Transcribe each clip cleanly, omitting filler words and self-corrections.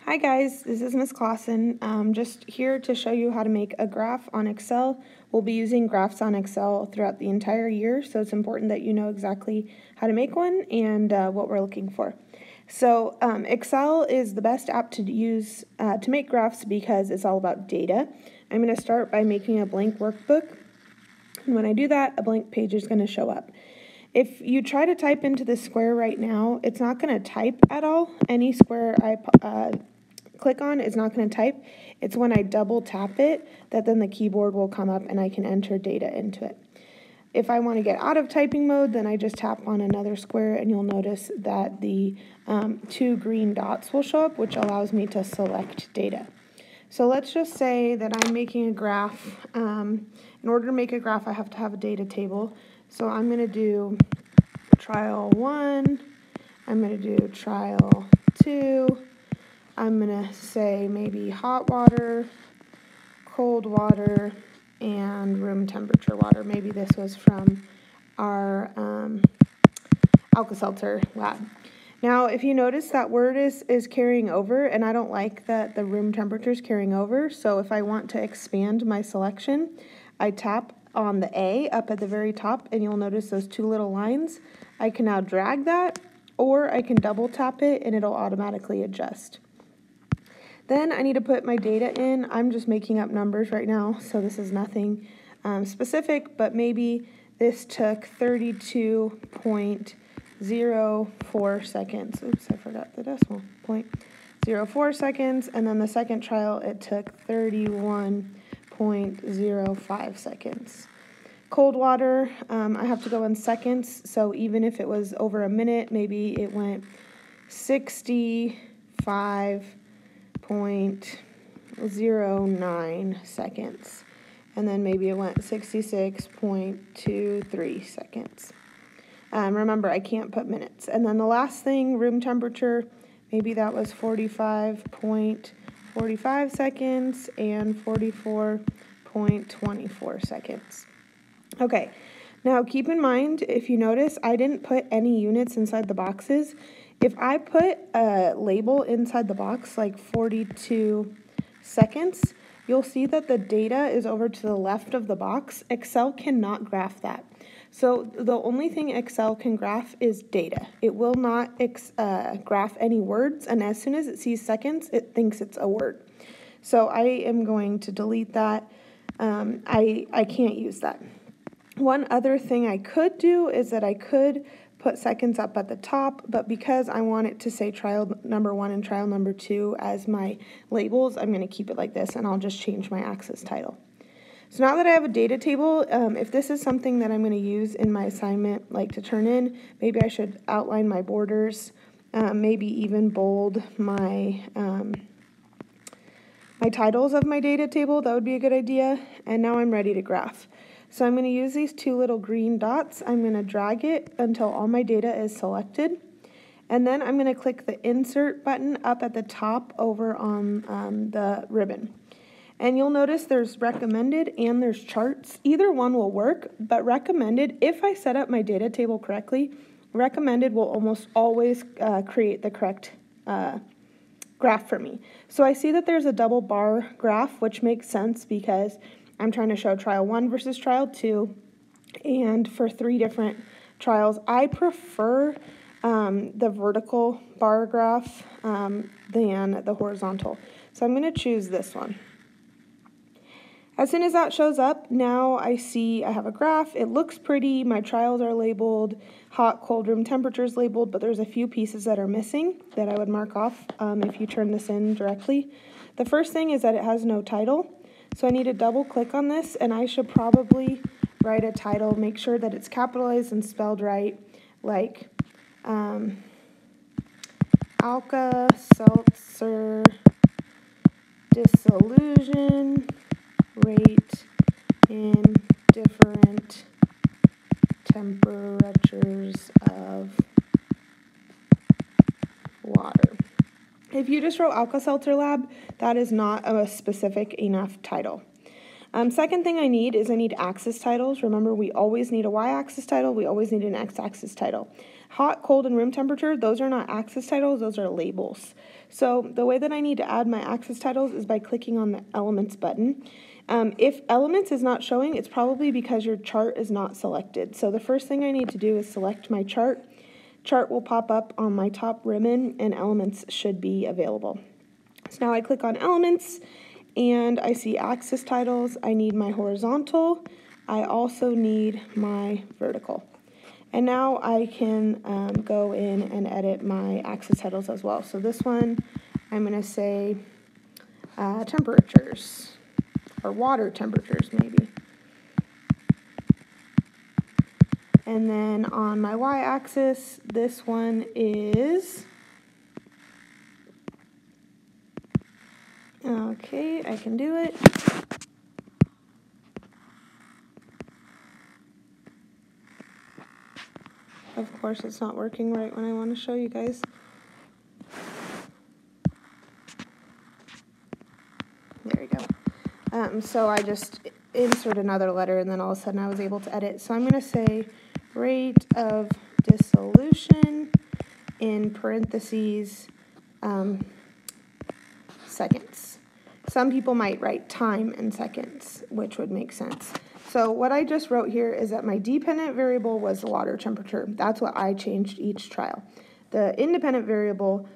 Hi guys, this is Miss Clausen. Just here to show you how to make a graph on Excel. We'll be using graphs on Excel throughout the entire year, so it's important that you know exactly how to make one and what we're looking for. So Excel is the best app to use to make graphs because it's all about data. I'm going to start by making a blank workbook, and when I do that, a blank page is going to show up. If you try to type into the square right now, it's not going to type at all. Any square I click on is not going to type. It's when I double tap it that then the keyboard will come up and I can enter data into it. If I want to get out of typing mode, then I just tap on another square and you'll notice that the two green dots will show up, which allows me to select data. So let's just say that I'm making a graph. In order to make a graph, I have to have a data table. So I'm going to do trial 1, I'm going to do trial 2, I'm going to say maybe hot water, cold water, and room temperature water. Maybe this was from our Alka-Seltzer lab. Now, if you notice that word is carrying over, and I don't like that the room temperature is carrying over, so if I want to expand my selection, I tap on the A up at the very top, and you'll notice those two little lines. I can now drag that, or I can double tap it, and it'll automatically adjust. Then I need to put my data in. I'm just making up numbers right now, so this is nothing specific, but maybe this took 32.04 seconds. Oops, I forgot the decimal point. 0.04 seconds, and then the second trial, it took 31.05 seconds. Cold water, I have to go in seconds, so even if it was over a minute, maybe it went 65.09 seconds, and then maybe it went 66.23 seconds. Remember, I can't put minutes. And then the last thing, room temperature, maybe that was 45.45 seconds and 44.24 seconds. Okay, now keep in mind, if you notice, I didn't put any units inside the boxes. If I put a label inside the box, like 42 seconds, you'll see that the data is over to the left of the box. Excel cannot graph that. So the only thing Excel can graph is data. It will not graph any words, and as soon as it sees seconds, it thinks it's a word. So I am going to delete that. I can't use that. One other thing I could do is that I could put seconds up at the top, but because I want it to say trial number 1 and trial number 2 as my labels, I'm going to keep it like this, and I'll just change my axis title. So now that I have a data table, if this is something that I'm going to use in my assignment, like to turn in, maybe I should outline my borders, maybe even bold my my titles of my data table. That would be a good idea. And now I'm ready to graph. So I'm going to use these two little green dots. I'm going to drag it until all my data is selected. And then I'm going to click the Insert button up at the top over on the ribbon. And you'll notice there's Recommended and there's Charts. Either one will work, but Recommended, if I set up my data table correctly, Recommended will almost always create the correct graph for me. So I see that there's a double bar graph, which makes sense because I'm trying to show trial 1 versus trial 2, and for 3 different trials. I prefer the vertical bar graph than the horizontal. So I'm going to choose this one. As soon as that shows up, now I see I have a graph. It looks pretty. My trials are labeled, hot, cold, room temperatures labeled, but there's a few pieces that are missing that I would mark off if you turn this in directly. The first thing is that it has no title. So I need to double click on this, and I should probably write a title, make sure that it's capitalized and spelled right, like Alka-Seltzer dissolution rate in different temperatures of water. If you just wrote Alka-Seltzer Lab, that is not a specific enough title. Second thing I need is I need axis titles. Remember, we always need a y-axis title. We always need an x-axis title. Hot, cold, and room temperature, those are not axis titles. Those are labels. So the way that I need to add my axis titles is by clicking on the Elements button. If Elements is not showing, it's probably because your chart is not selected. So the first thing I need to do is select my chart. Chart will pop up on my top ribbon, and Elements should be available. So now I click on Elements, and I see axis titles. I need my horizontal. I also need my vertical. And now I can go in and edit my axis titles as well. So this one, I'm going to say temperatures, or water temperatures maybe. And then on my y-axis, this one is, okay, I can do it. Of course, it's not working right when I want to show you guys. There we go. So I just insert another letter, and then all of a sudden I was able to edit. So I'm going to say rate of dissolution in parentheses seconds. Some people might write time in seconds, which would make sense. So what I just wrote here is that my dependent variable was the water temperature. That's what I changed each trial. The independent variable,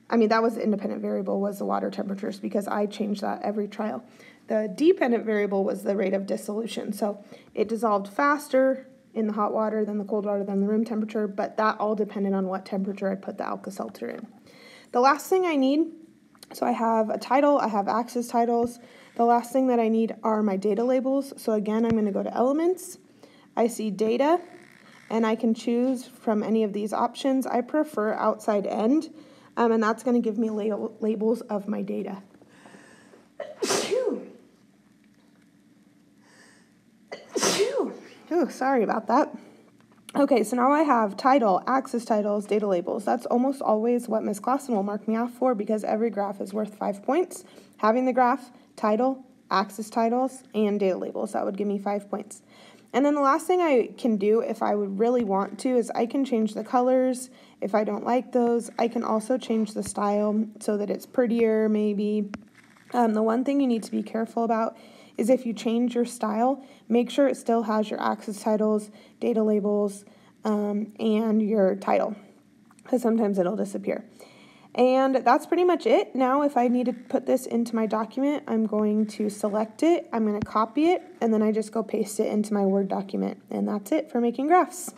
that was the independent variable, was the water temperatures, because I changed that every trial. The dependent variable was the rate of dissolution. So it dissolved faster in the hot water than the cold water than the room temperature, but that all depended on what temperature I put the Alka-Seltzer in. The last thing I need, so I have a title, I have axis titles. The last thing that I need are my data labels. So again, I'm going to go to Elements. I see Data, and I can choose from any of these options. I prefer outside end, and that's going to give me labels of my data. Oh, sorry about that. Okay, so now I have title, axis titles, data labels. That's almost always what Ms. Clausen will mark me off for, because every graph is worth 5 points. Having the graph, title, axis titles, and data labels, that would give me 5 points. And then the last thing I can do, if I would really want to, is I can change the colors. If I don't like those, I can also change the style so that it's prettier, maybe. The one thing you need to be careful about is if you change your style, make sure it still has your axis titles, data labels, and your title, because sometimes it'll disappear. And that's pretty much it. Now, if I need to put this into my document, I'm going to select it, I'm going to copy it, and then I just go paste it into my Word document. And that's it for making graphs.